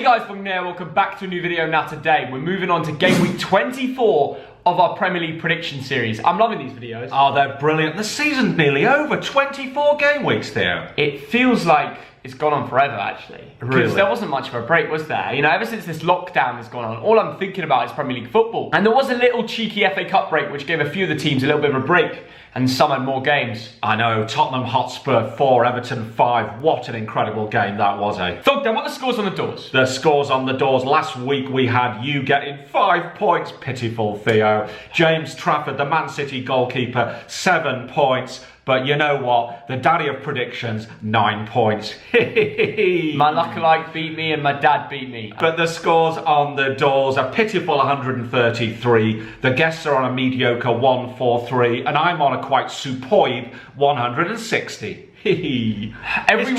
guys, Thogden here, welcome back to a new video. Now today, we're moving on to game week 24 of our Premier League prediction series. I'm loving these videos. Oh, they're brilliant. The season's nearly over, 24 game weeks there. It feels like it's gone on forever, actually. Because Really? there wasn't much of a break, was there? You know, ever since this lockdown has gone on, all I'm thinking about is Premier League football. And there was a little cheeky FA Cup break, which gave a few of the teams a little bit of a break. And some had more games. I know, Tottenham Hotspur 4, Everton 5. What an incredible game that was, eh? Thogden, what are the scores on the doors? The scores on the doors. Last week we had you getting 5 points. Pitiful Theo. James Trafford, the Man City goalkeeper, 7 points. But you know what? The daddy of predictions, 9 points. My lookalike beat me and my dad beat me. But the scores on the doors, a pitiful 133. The guests are on a mediocre 143. And I'm on a quite superb 160. Every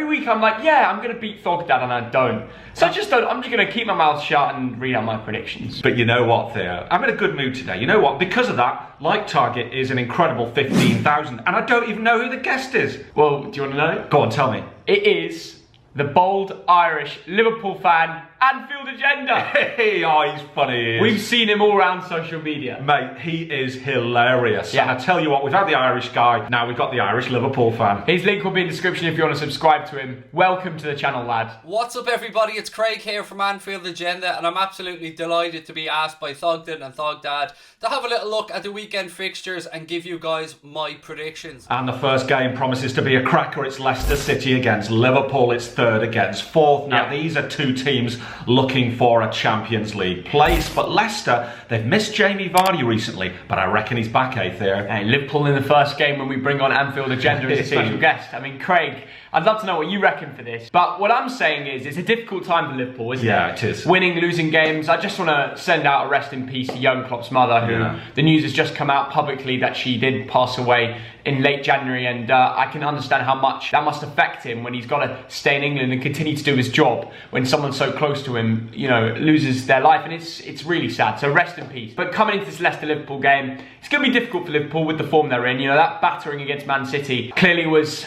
week I'm like, yeah, I'm going to beat Thogden, and I don't. So I just don't, I'm just going to keep my mouth shut and read out my predictions. But you know what, Theo? I'm in a good mood today. You know what? Because of that, like target is an incredible 15,000. And I don't even know who the guest is. Well, do you want to know? Go on, tell me. It is the bold Irish Liverpool fan, Anfield Agenda. Hey, oh, he's funny. We've seen him all around social media. Mate, he is hilarious. Yeah. And I tell you what, we've had the Irish guy, now we've got the Irish Liverpool fan. His link will be in the description if you want to subscribe to him. Welcome to the channel, lad. What's up, everybody? It's Craig here from Anfield Agenda, and I'm absolutely delighted to be asked by Thogden and Thogdad to have a little look at the weekend fixtures and give you guys my predictions. And the first game promises to be a cracker. It's Leicester City against Liverpool. It's third against fourth. Now, these are two teams looking for a Champions League place. But Leicester, they've missed Jamie Vardy recently, but I reckon he's back, there. Hey, Liverpool in the first game when we bring on Anfield Agenda as a special guest. I mean, Craig, I'd love to know what you reckon for this. But what I'm saying is, it's a difficult time for Liverpool, isn't it? Yeah, it is. Winning, losing games. I just want to send out a rest in peace to Jurgen Klopp's mother, who the news has just come out publicly that she did pass away in late January, and I can understand how much that must affect him when he's got to stay in England and continue to do his job when someone so close to him, you know, loses their life, and it's really sad. So rest in peace. But coming into this Leicester-Liverpool game, it's going to be difficult for Liverpool with the form they're in. You know, that battering against Man City clearly was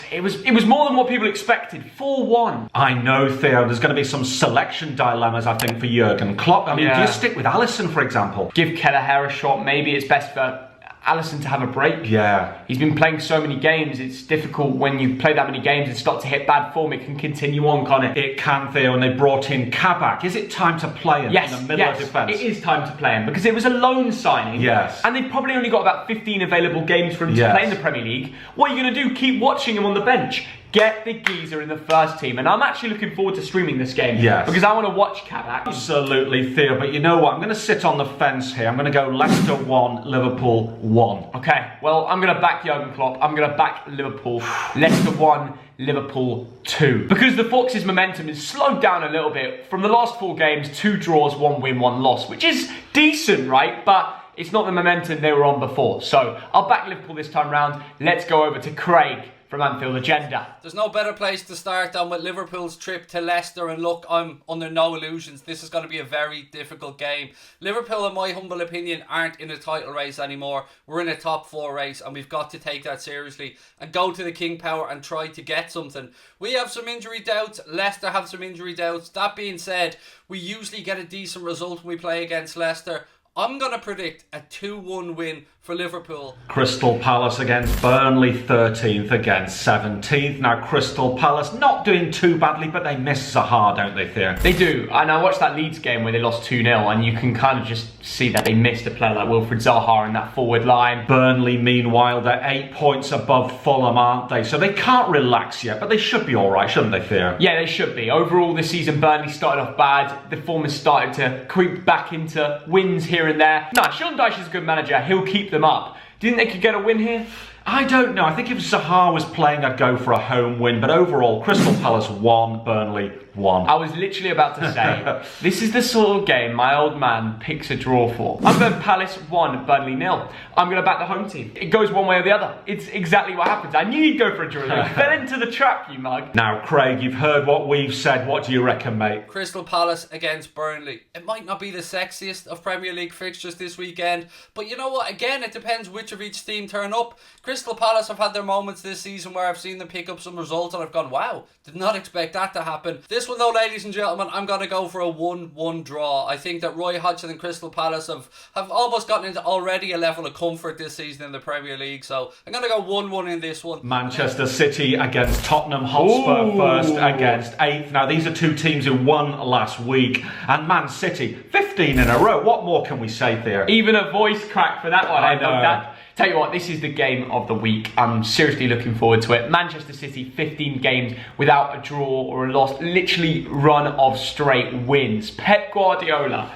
more than what people expected. 4-1. I know, Theo. There's going to be some selection dilemmas, I think, for Jurgen Klopp. I mean, do you stick with Alisson, for example? Give Kelleher a shot. Maybe it's best for Alisson to have a break. Yeah. He's been playing so many games. It's difficult when you play that many games and start to hit bad form. It can continue on, can't it? It can, Theo, and they brought in Kabak. Is it time to play him in the middle of defence? It is time to play him because it was a loan signing. Yes. And they've probably only got about 15 available games for him to play in the Premier League. What are you going to do? Keep watching him on the bench. Get the geezer in the first team. And I'm actually looking forward to streaming this game. Yes. Because I want to watch Kabak. Absolutely, Theo. But you know what? I'm going to sit on the fence here. I'm going to go Leicester 1, Liverpool 1. Okay, well, I'm going to back Jurgen Klopp. I'm going to back Liverpool. Leicester 1, Liverpool 2. Because the Foxes' momentum has slowed down a little bit. From the last 4 games, 2 draws, 1 win, 1 loss. Which is decent, right? But it's not the momentum they were on before. So I'll back Liverpool this time round. Let's go over to Craig from Anfield Agenda. There's no better place to start than with Liverpool's trip to Leicester, and look, I'm under no illusions. This is going to be a very difficult game. Liverpool, in my humble opinion, aren't in a title race anymore. We're in a top 4 race, and we've got to take that seriously and go to the King Power and try to get something. We have some injury doubts. Leicester have some injury doubts. That being said, we usually get a decent result when we play against Leicester. I'm going to predict a 2-1 win for Liverpool. Crystal Palace against Burnley, 13th against 17th. Now, Crystal Palace not doing too badly, but they miss Zaha, don't they, Theo? They do. And I watched that Leeds game where they lost 2-0, and you can kind of just see that they missed a player like Wilfried Zaha in that forward line. Burnley, meanwhile, they're 8 points above Fulham, aren't they? So they can't relax yet, but they should be all right, shouldn't they, Theo? Yeah, they should be. Overall, this season, Burnley started off bad. The form has started to creep back into wins here and there. No, Sean Dyche is a good manager. He'll keep them up. Do you think they could get a win here? I don't know. I think if Zaha was playing, I'd go for a home win. But overall, Crystal Palace 1, Burnley 1. I was literally about to say, this is the sort of game my old man picks a draw for. I'm going Palace 1, Burnley 0. I'm going to back the home team. It goes one way or the other. It's exactly what happens. I knew you'd go for a draw. You fell into the trap, you mug. Now, Craig, you've heard what we've said. What do you reckon, mate? Crystal Palace against Burnley. It might not be the sexiest of Premier League fixtures this weekend, but you know what? Again, it depends which of each team turn up. Crystal Palace have had their moments this season where I've seen them pick up some results and I've gone, wow, did not expect that to happen. This this one though, ladies and gentlemen, I'm going to go for a 1-1 draw. I think that Roy Hodgson and Crystal Palace have almost gotten into already a level of comfort this season in the Premier League. So I'm going to go 1-1 in this one. Manchester City against Tottenham Hotspur, first against 8th. Now, these are two teams who won last week. And Man City, 15 in a row. What more can we say there? Even a voice crack for that one. I know. That. Tell you what, this is the game of the week. I'm seriously looking forward to it. Manchester City, 15 games without a draw or a loss. Literally run of straight wins. Pep Guardiola,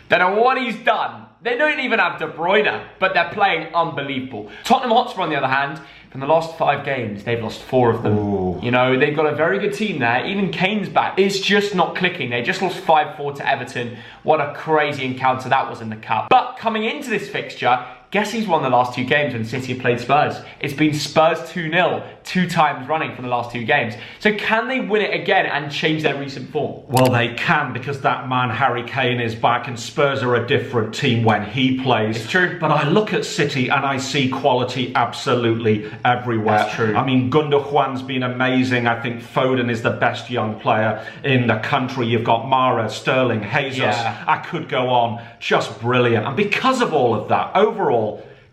don't know what he's done. They don't even have De Bruyne, but they're playing unbelievable. Tottenham Hotspur, on the other hand, from the last 5 games, they've lost 4 of them. Ooh. You know, they've got a very good team there. Even Kane's back. It's just not clicking. They just lost 5-4 to Everton. What a crazy encounter that was in the Cup. But coming into this fixture, guess who's won the last 2 games when City have played Spurs? It's been Spurs 2-0, 2 times running from the last 2 games. So can they win it again and change their recent form? Well, they can, because that man Harry Kane is back, and Spurs are a different team when he plays. It's true. But I look at City and I see quality absolutely everywhere. That's true. I mean, Gundogan's been amazing. I think Foden is the best young player in the country. You've got Mara, Sterling, Jesus. Yeah. I could go on. Just brilliant. And because of all of that, overall,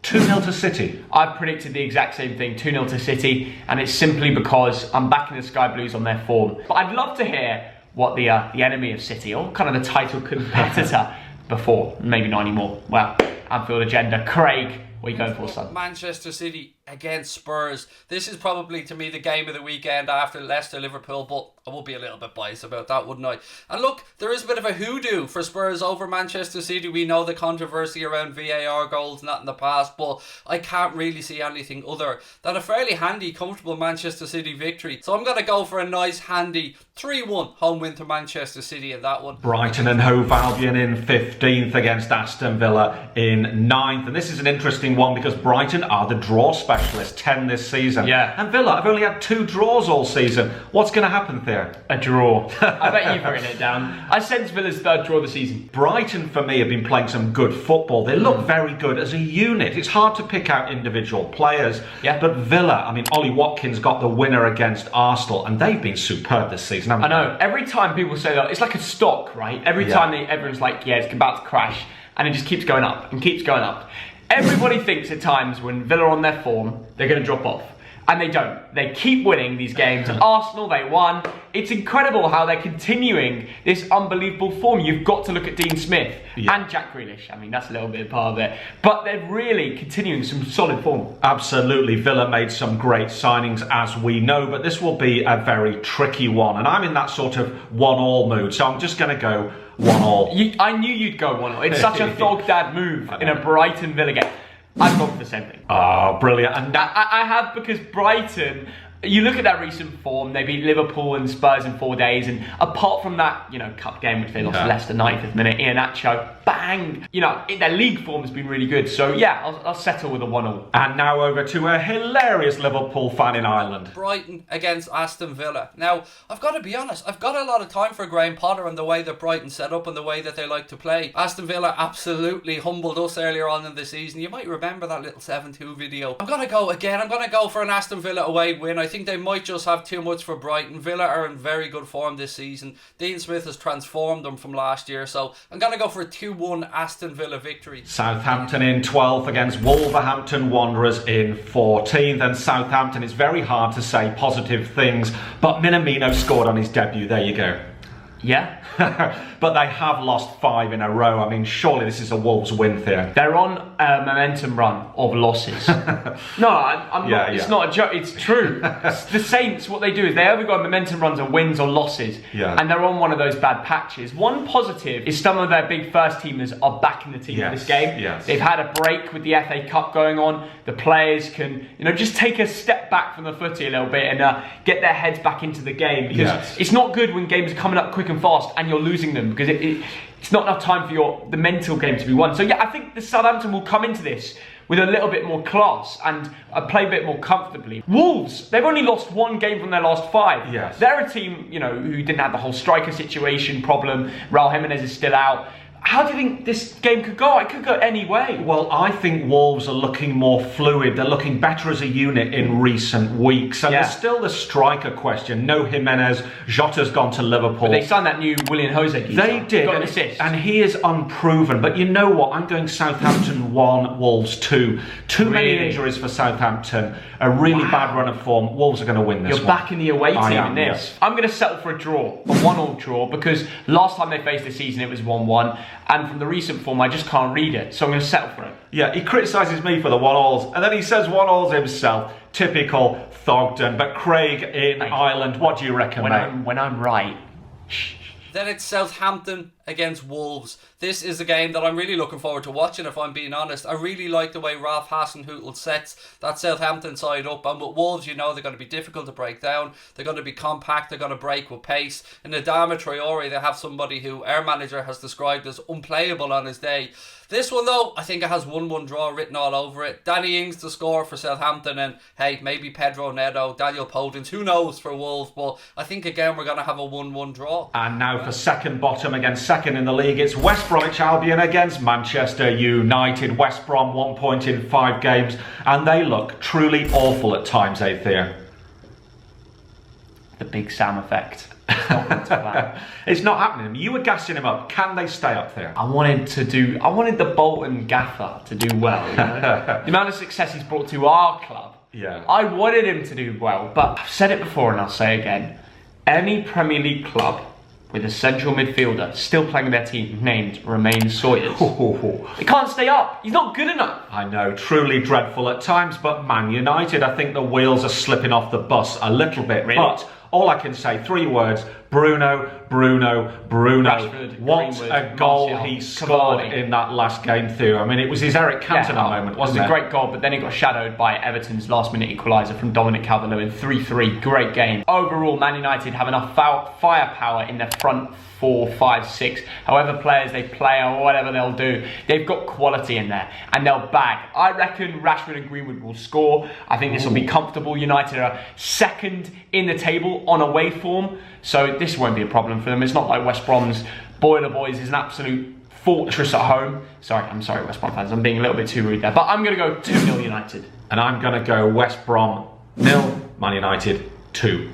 2-0 to City. I've predicted the exact same thing, 2-0 to City, and it's simply because I'm backing the Sky Blues on their form. But I'd love to hear what the enemy of City, or kind of the title competitor before, maybe not anymore. Well, Anfield agenda. Craig, what are you going for, son? Manchester City against Spurs. This is probably, to me, the game of the weekend after Leicester, Liverpool, but I would be a little bit biased about that, wouldn't I? And look, there is a bit of a hoodoo for Spurs over Manchester City. We know the controversy around VAR goals, not in the past, but I can't really see anything other than a fairly handy, comfortable Manchester City victory. So I'm going to go for a nice, handy 3-1 home win to Manchester City in that one. Brighton and Hove Albion in 15th against Aston Villa in 9th. And this is an interesting one because Brighton are the draw specialists, 10 this season. Yeah. And Villa have only had 2 draws all season. What's going to happen there? A draw. I bet you've written it down. I sense Villa's 3rd draw of the season. Brighton, for me, have been playing some good football. They look very good as a unit. It's hard to pick out individual players. Yeah. But Villa, I mean, Ollie Watkins got the winner against Arsenal, and they've been superb this season, haven't I know. Every time people say that, it's like a stock, right? Every time everyone's like, yeah, it's about to crash, and it just keeps going up and keeps going up. Everybody thinks at times when Villa are on their form, they're going to drop off. And they don't. They keep winning these games. Arsenal, they won. It's incredible how they're continuing this unbelievable form. You've got to look at Dean Smith and Jack Grealish. I mean, that's a little bit part of it. But they're really continuing some solid form. Absolutely. Villa made some great signings, as we know, but this will be a very tricky one. And I'm in that sort of 1-1 mood, so I'm just going to go 1-1. I knew you'd go 1-1. It's such a thog dad move in a Brighton Villa game. I've gone for the same thing. Oh, brilliant. And I have, because Brighton, you look at that recent form, they beat Liverpool and Spurs in 4 days, and apart from that, you know, cup game which they lost to Leicester 95th minute, Iheanacho, bang! You know, their league form has been really good, so yeah, I'll settle with a 1-1. And now over to a hilarious Liverpool fan in Ireland. Brighton against Aston Villa. Now, I've got to be honest, I've got a lot of time for Graham Potter and the way that Brighton set up and the way that they like to play. Aston Villa absolutely humbled us earlier on in the season. You might remember that little 7-2 video. I'm going to go again. I'm going to go for an Aston Villa away win. I think they might just have too much for Brighton. Villa are in very good form this season. Dean Smith has transformed them from last year, so I'm going to go for a 2-1 Aston Villa victory. Southampton in 12th against Wolverhampton Wanderers in 14th. And Southampton, it's very hard to say positive things, but Minamino scored on his debut. There you go. Yeah. But they have lost 5 in a row. I mean, surely this is a Wolves win there. They're on a momentum run of losses. No, I'm not. It's not a joke. It's true. The Saints, what they do is they either go on momentum runs of wins or losses. Yeah. And they're on one of those bad patches. One positive is some of their big first teamers are back in the team for this game. Yes. They've had a break with the FA Cup going on. The players can, you know, just take a step back from the footy a little bit and get their heads back into the game, because it's not good when games are coming up quick and fast and you're losing them, because it's not enough time for the mental game to be won. So yeah, I think the Southampton will come into this with a little bit more class and play a bit more comfortably. Wolves, they've only lost 1 game from their last 5. Yes. They're a team, you know, who didn't have the whole striker situation problem. Raul Jimenez is still out. How do you think this game could go? It could go any way. Well, I think Wolves are looking more fluid. They're looking better as a unit in recent weeks. And there's still the striker question. No Jimenez. Jota's gone to Liverpool. But they signed that new William Jose. They did. Got an assist. And he is unproven. But you know what? I'm going Southampton 1, Wolves 2. Too many injuries for Southampton. A really bad run of form. Wolves are going to win this one. You're back in the away team in this. Yes. I'm going to settle for a draw. A 1-1 draw. Because last time they faced this season, it was 1-1. And from the recent form, I just can't read it. So I'm going to settle for it. Yeah, he criticises me for the 1-1s. And then he says 1-1s himself. Typical Thogden. But Craig in Ireland, what do you reckon, mate? When I'm right. Then it's Southampton against Wolves. This is a game that I'm really looking forward to watching, if I'm being honest. I really like the way Ralph Hasenhüttl sets that Southampton side up. And with Wolves, you know, they're going to be difficult to break down. They're going to be compact. They're going to break with pace. In Adama Traore, they have somebody who our manager has described as unplayable on his day. This one, though, I think it has 1-1 draw written all over it. Danny Ings to score for Southampton, and hey, maybe Pedro Neto, Daniel Podence, who knows for Wolves. But I think, again, we're going to have a 1-1 draw. And now for second bottom against second in the league, it's West Bromwich Albion against Manchester United. West Brom 1 point in 5 games, and they look truly awful at times, Thea. The Big Sam effect. It's not happening. You were gassing him up. Can they stay up there? I wanted the Bolton gaffer to do well. You know? The amount of success he's brought to our club. Yeah. I wanted him to do well, but I've said it before and I'll say again. Any Premier League club with a central midfielder still playing their team named Romain Sawyers. They can't stay up. He's not good enough. I know, truly dreadful at times, but Man United, I think the wheels are slipping off the bus a little bit. Really? But all I can say, 3 words, Bruno. Rashford, what Greenwood, a goal Martial, he scored Cavani. in that last game too. I mean, it was his Eric Cantona moment, wasn't it? It was a great goal, but then it got shadowed by Everton's last-minute equaliser from Dominic Calvert-Lewin, 3-3. Great game. Overall, Man United have enough firepower in their front 4, 5, 6. However players they play or whatever they'll do, they've got quality in there and they'll bag. I reckon Rashford and Greenwood will score. I think this will be comfortable. United are second in the table on away form, so this won't be a problem for them. It's not like West Brom's Boiler Boys is an absolute fortress at home. I'm sorry West Brom fans, I'm being a little bit too rude there, but I'm going to go 2-0 United. And I'm going to go West Brom 0, Man United 2.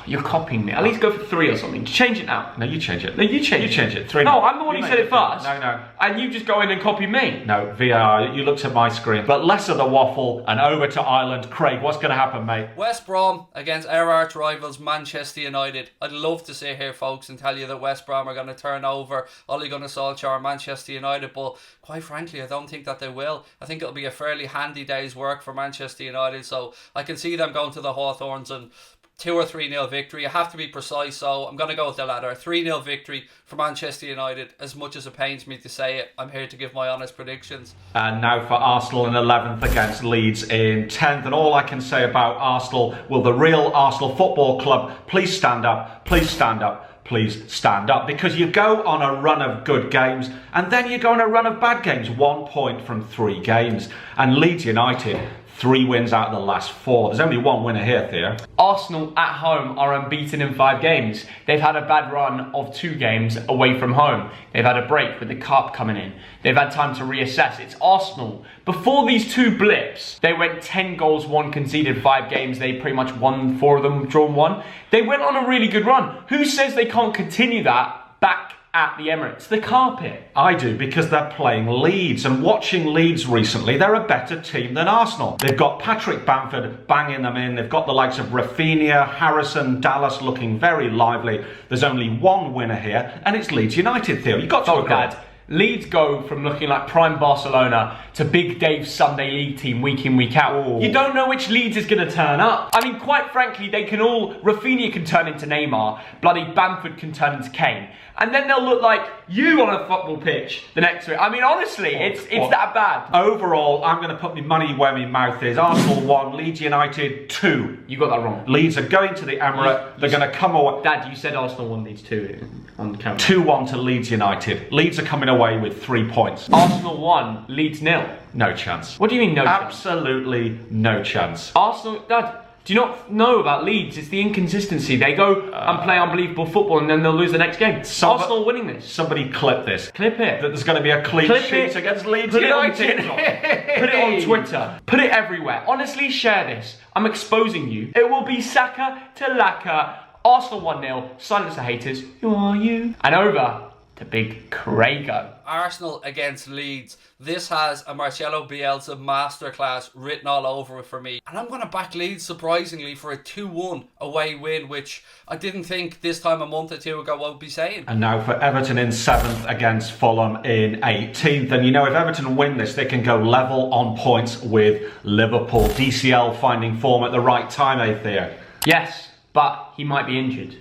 You're copying me. At least go for 3 or something. Change it now. No, you change it. No, you change it. 3. No, I'm the one who said it first. No. And you just go in and copy me. No, VAR, you looked at my screen. But less of the waffle and over to Ireland. Craig, what's going to happen, mate? West Brom against our arch rivals Manchester United. I'd love to sit here, folks, and tell you that West Brom are going to turn over Ole Gunnar Solskjaer Manchester United, but quite frankly, I don't think that they will. I think it'll be a fairly handy day's work for Manchester United, so I can see them going to the Hawthorns and 2 or 3-0 victory. I have to be precise, so I'm going to go with the latter. 3-0 victory for Manchester United. As much as it pains me to say it, I'm here to give my honest predictions. And now for Arsenal in 11th against Leeds in 10th. And all I can say about Arsenal, will the real Arsenal Football Club please stand up, please stand up, please stand up. Because you go on a run of good games and then you go on a run of bad games. 1 point from 3 games. And Leeds United, 3 wins out of the last 4. There's only 1 winner here, Theo. Arsenal at home are unbeaten in 5 games. They've had a bad run of 2 games away from home. They've had a break with the cup coming in. They've had time to reassess. It's Arsenal. Before these 2 blips, they went 10 goals, 1 conceded, 5 games. They pretty much won 4 of them, drawn 1. They went on a really good run. Who says they can't continue that back at the Emirates, the carpet? I do, because they're playing Leeds, and watching Leeds recently, they're a better team than Arsenal. They've got Patrick Bamford banging them in. They've got the likes of Rafinha, Harrison, Dallas looking very lively. There's only 1 winner here, and it's Leeds United, Theo. You've got to agree. Leeds go from looking like prime Barcelona to Big Dave's Sunday League team week in, week out. Ooh. You don't know which Leeds is going to turn up. I mean, quite frankly, Rafinha can turn into Neymar, bloody Bamford can turn into Kane. And then they'll look like you on a football pitch the next week. I mean, honestly, it's that bad. Overall, I'm going to put my money where my mouth is. Arsenal 1, Leeds United 2. You got that wrong. Leeds are going to the Emirates. They're going to come away. Dad, you said Arsenal 1, Leeds 2 on camera. 2-1 to Leeds United. Leeds are coming away with 3 points. Arsenal 1, Leeds 0. No chance. What do you mean no chance? Absolutely no chance. Arsenal, Dad, Do you not know about Leeds? It's the inconsistency. They go and play unbelievable football and then they'll lose the next game. Arsenal winning this. Somebody clip this. Clip it. That there's going to be a clean sheet against Leeds United. Put it on Twitter. Put it everywhere. Honestly, share this. I'm exposing you. It will be Saka to Laka. Arsenal 1-0. Silence the haters. Who are you? And over to Big Craigo. Arsenal against Leeds. This has a Marcelo Bielsa masterclass written all over it for me. And I'm going to back Leeds, surprisingly, for a 2-1 away win, which I didn't think this time a month or two ago I would be saying. And now for Everton in 7th against Fulham in 18th. And you know, if Everton win this, they can go level on points with Liverpool. DCL finding form at the right time, Theo? Yes, but he might be injured.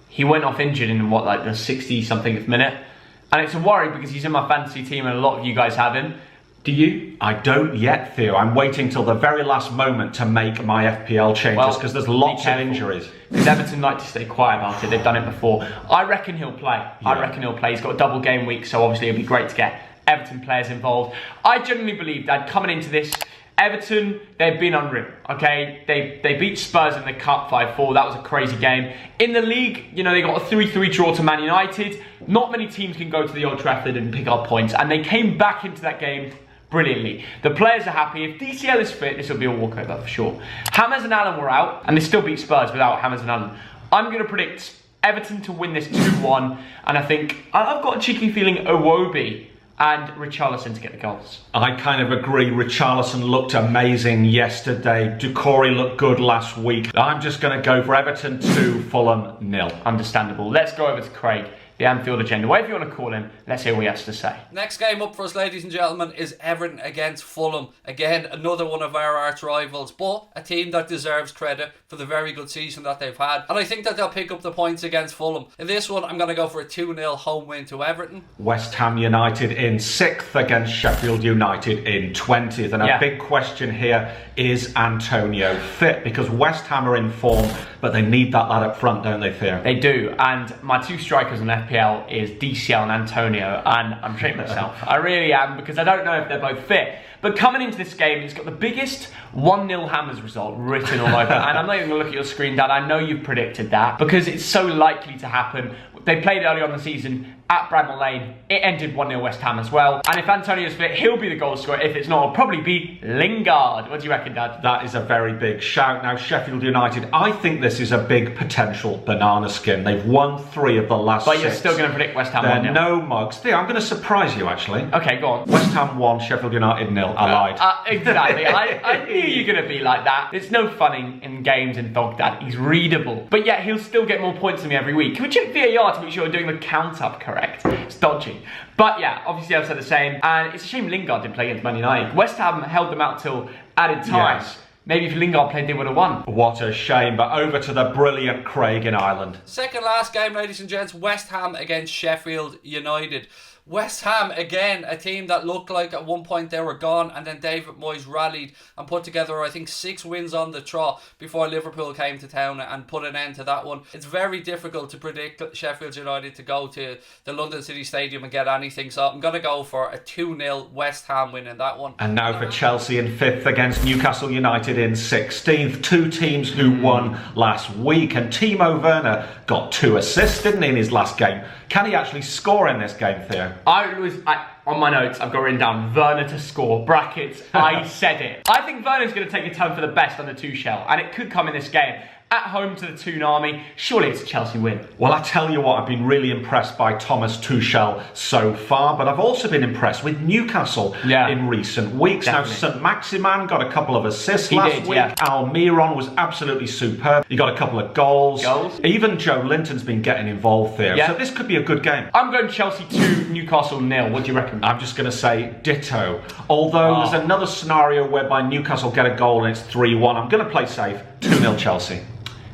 He went off injured in what, like the 60-somethingth minute? And it's a worry because he's in my fantasy team and a lot of you guys have him. Do you? I don't yet, Theo. I'm waiting till the very last moment to make my FPL changes because there's lots of injuries. Because Everton like to stay quiet about it. They've done it before. I reckon he'll play. Yeah. I reckon he'll play. He's got a double game week, so obviously it'll be great to get Everton players involved. I genuinely believe that coming into this, Everton, they've been unreal, okay? They beat Spurs in the Cup 5-4. That was a crazy game. In the league, you know, they got a 3-3 draw to Man United. Not many teams can go to the Old Trafford and pick up points. And they came back into that game brilliantly. The players are happy. If DCL is fit, this will be a walkover for sure. Hammers and Allen were out, and they still beat Spurs without Hammers and Allen. I'm going to predict Everton to win this 2-1. And I think, I've got a cheeky feeling Iwobi and Richarlison to get the goals. I kind of agree. Richarlison looked amazing yesterday. Doucouré looked good last week. I'm just going to go for Everton 2, Fulham 0. Understandable. Let's go over to Craig. The Anfield agenda, whatever you want to call him, let's hear what he has to say. Next game up for us, ladies and gentlemen, is Everton against Fulham. Again, another one of our arch rivals, but a team that deserves credit for the very good season that they've had. And I think that they'll pick up the points against Fulham. In this one, I'm going to go for a 2-0 home win to Everton. West Ham United in 6th against Sheffield United in 20th. And a big question here, is Antonio fit? Because West Ham are in form, but they need that lad up front, don't they, Theo? They do. And my two strikers on FPL is DCL and Antonio, and I'm treating myself. I really am, because I don't know if they're both fit. But coming into this game, he's got the biggest 1-0 Hammers result written all over. And I'm not even going to look at your screen, Dad. I know you've predicted that, because it's so likely to happen. They played early on the season at Bramall Lane. It ended 1-0 West Ham as well. And if Antonio's fit, he'll be the goal scorer. If it's not, it'll probably be Lingard. What do you reckon, Dad? That is a very big shout. Now, Sheffield United, I think this is a big potential banana skin. They've won 3 of the last 6. But you're still going to predict West Ham 1-0. They're no mugs. Theo, I'm going to surprise you, actually. Okay, go on. West Ham 1, Sheffield United 0. I lied. Exactly. I knew you were going to be like that. There's no fun in games in Thog Dad. He's readable. But yet, he'll still get more points than me every week. Can we check VAR to make sure we're doing the count up correct? It's dodgy. But yeah, obviously I've said the same. And it's a shame Lingard didn't play against Man United. West Ham held them out till added time. Yes. Maybe if Lingard played, they would have won. What a shame. But over to the brilliant Craig in Ireland. Second last game, ladies and gents. West Ham against Sheffield United. West Ham, again, a team that looked like at one point they were gone, and then David Moyes rallied and put together, I think, 6 wins on the trot before Liverpool came to town and put an end to that one. It's very difficult to predict Sheffield United to go to the London City Stadium and get anything, so I'm going to go for a 2-0 West Ham win in that one. And now for Chelsea in 5th against Newcastle United in 16th. 2 teams who won last week, and Timo Werner got 2 assists, didn't he, in his last game? Can he actually score in this game, Theo? On my notes, I've got written down Werner to score, brackets, I said it. I think Werner's going to take a turn for the best on the Tuchel, and it could come in this game. At home to the Toon Army, surely it's a Chelsea win. Well, I tell you what, I've been really impressed by Thomas Tuchel so far, but I've also been impressed with Newcastle in recent weeks. Definitely. Now, St. Maximan got a couple of assists last week. Yeah. Almiron was absolutely superb. He got a couple of goals. Even Joe Linton's been getting involved there. Yeah. So this could be a good game. I'm going Chelsea 2, Newcastle 0. What do you reckon? I'm just going to say ditto. Although there's another scenario whereby Newcastle get a goal and it's 3-1. I'm going to play safe. 2-0 Chelsea.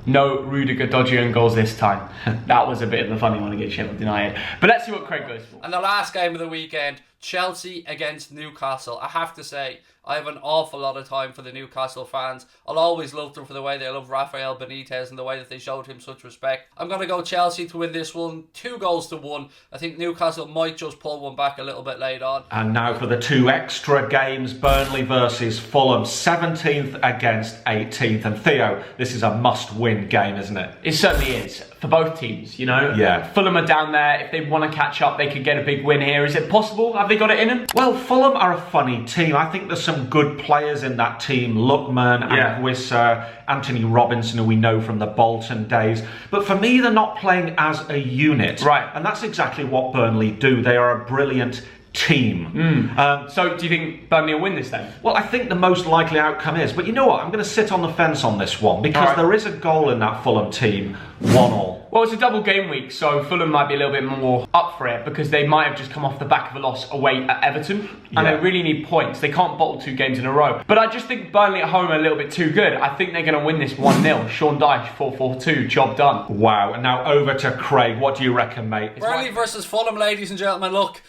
No Rudiger dodgy own goals this time. That was a bit of a funny one against Sheffield United. But let's see what Craig goes for. And the last game of the weekend, Chelsea against Newcastle. I have to say, I have an awful lot of time for the Newcastle fans. I'll always love them for the way they love Rafael Benitez and the way that they showed him such respect. I'm going to go Chelsea to win this one, 2-1. I think Newcastle might just pull one back a little bit late on. And now for the 2 extra games, Burnley versus Fulham, 17th against 18th. And Theo, this is a must-win game, isn't it? It certainly is, for both teams, you know? Yeah. Fulham are down there. If they want to catch up, they could get a big win here. Is it possible? Have they got it in them? Well, Fulham are a funny team. I think there's some good players in that team. Lookman, Anquiries, Anthony Robinson, who we know from the Bolton days. But for me, they're not playing as a unit. Right. And that's exactly what Burnley do. They are a brilliant team. So do you think Burnley will win this then? Well, I think the most likely outcome is, but you know what, I'm going to sit on the fence on this one because there is a goal in that Fulham team, 1-1. Well, it's a double game week, so Fulham might be a little bit more up for it because they might have just come off the back of a loss away at Everton and they really need points. They can't bottle 2 games in a row. But I just think Burnley at home are a little bit too good. I think they're going to win this 1-0. Sean Dyche, 4-4-2, job done. Wow, and now over to Craig. What do you reckon, mate? Burnley versus Fulham, ladies and gentlemen. Look,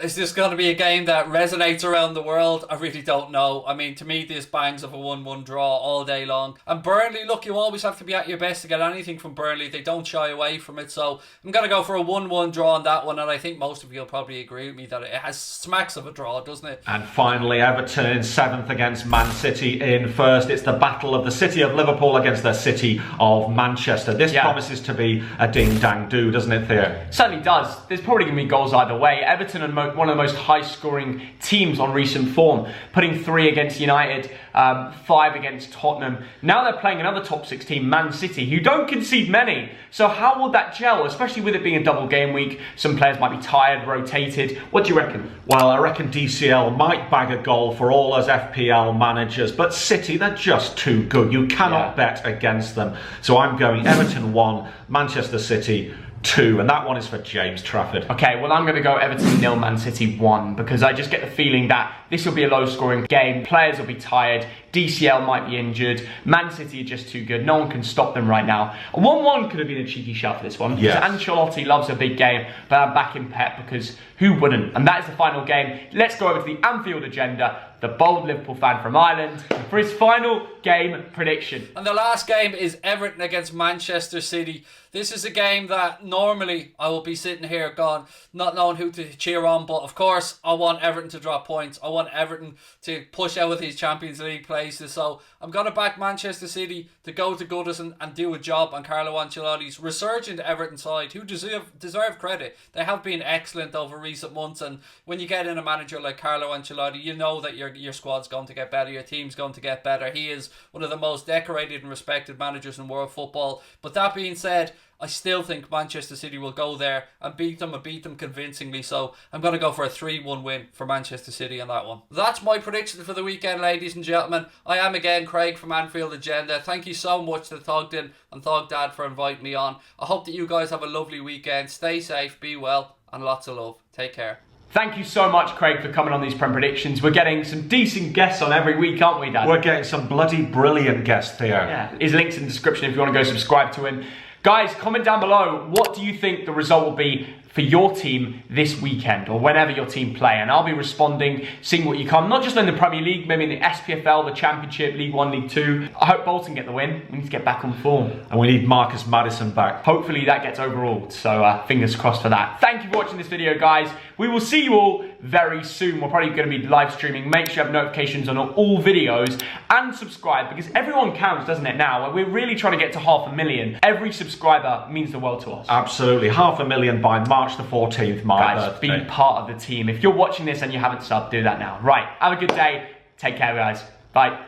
is this going to be a game that resonates around the world? I really don't know. I mean, to me, this bangs of a 1-1 draw all day long. And Burnley, look, you always have to be at your best to get anything from Burnley. They don't shy away from it. So I'm going to go for a 1-1 draw on that one. And I think most of you will probably agree with me that it has smacks of a draw, doesn't it? And finally, Everton in 7th against Man City in 1st. It's the battle of the city of Liverpool against the city of Manchester. This promises to be a ding-dang-do, doesn't it, Theo? Certainly does. There's probably going to be goals either way. Everton are one of the most high-scoring teams on recent form, putting 3 against United, 5 against Tottenham. Now they're playing another top 6 team, Man City, who don't concede many. So how will that gel, especially with it being a double game week? Some players might be tired, rotated. What do you reckon? Well, I reckon DCL might bag a goal for all us FPL managers, but City, they're just too good. You cannot bet against them. So I'm going Everton 1, Manchester City 2, and that one is for James Trafford. Okay, well I'm going to go Everton 0, Man City 1, because I just get the feeling that this will be a low-scoring game. Players will be tired. DCL might be injured. Man City are just too good. No one can stop them right now. A 1-1 could have been a cheeky shout for this one. Because Ancelotti loves a big game, but I'm backing Pep because who wouldn't? And that is the final game. Let's go over to the Anfield agenda. The bold Liverpool fan from Ireland for his final game prediction. And the last game is Everton against Manchester City. This is a game that normally I will be sitting here gone, not knowing who to cheer on, but of course I want Everton to drop points. I want Everton to push out with these Champions League places. So I'm going to back Manchester City to go to Goodison and do a job on Carlo Ancelotti's resurgent Everton side, who deserve credit. They have been excellent over recent months, and when you get in a manager like Carlo Ancelotti, you know that your squad's going to get better, your team's going to get better. He is one of the most decorated and respected managers in world football. But that being said, I still think Manchester City will go there and beat them convincingly. So I'm going to go for a 3-1 win for Manchester City on that one. That's my prediction for the weekend, ladies and gentlemen. I am again Craig from Anfield Agenda. Thank you so much to Thogden and Thogdad for inviting me on. I hope that you guys have a lovely weekend. Stay safe, be well, and lots of love. Take care. Thank you so much, Craig, for coming on these Prem predictions. We're getting some decent guests on every week, aren't we, Dad? We're getting some bloody brilliant guests, Theo. Yeah. His link's in the description if you want to go subscribe to him. Guys, comment down below, what do you think the result will be for your team this weekend or whenever your team play? And I'll be responding, seeing what you come, not just in the Premier League, maybe in the SPFL, the Championship, League 1, League 2. I hope Bolton get the win. We need to get back on form. And we need Marcus Maddison back. Hopefully that gets overruled, so fingers crossed for that. Thank you for watching this video, guys. We will see you all very soon. We're probably going to be live streaming. Make sure you have notifications on all videos and subscribe, because everyone counts, doesn't it, now? We're really trying to get to 500,000. Every subscriber means the world to us. Absolutely. 500,000 by March the 14th, my birthday. Be part of the team. If you're watching this and you haven't subbed, do that now. Right, have a good day. Take care, guys. Bye.